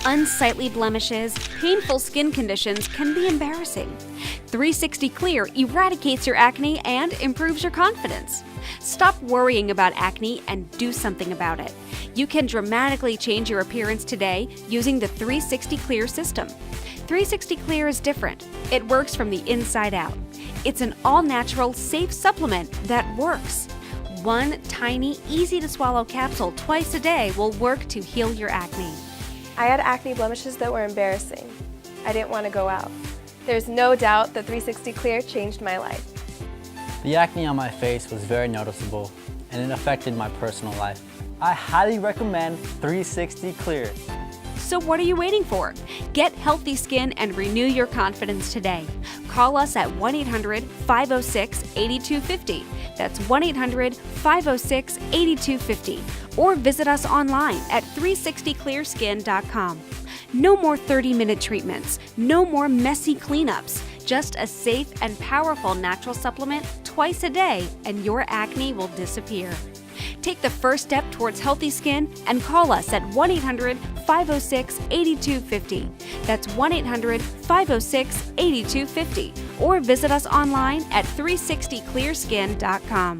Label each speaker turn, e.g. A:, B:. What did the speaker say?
A: Unsightly blemishes, painful skin conditions can be embarrassing. 360 Clear eradicates your acne and improves your confidence. Stop worrying about acne and do something about it. You can dramatically change your appearance today using the 360 Clear system. 360 Clear is different. It works from the inside out. It's an all-natural, safe supplement that works. One tiny, easy-to-swallow capsule twice a day will work to heal your acne.
B: I had acne blemishes that were embarrassing. I didn't want to go out. There's no doubt that 360 Clear changed my life.
C: The acne on my face was very noticeable, and it affected my personal life. I highly recommend 360 Clear.
A: So what are you waiting for? Get healthy skin and renew your confidence today. Call us at 1-800-506-8250. That's 1-800-506-8250. Or visit us online at 360clearskin.com. No more 30-minute treatments, no more messy cleanups. Just a safe and powerful natural supplement twice a day and your acne will disappear. Take the first step towards healthy skin and call us at 1-800-506-8250. That's 1-800-506-8250. Or visit us online at 360clearskin.com.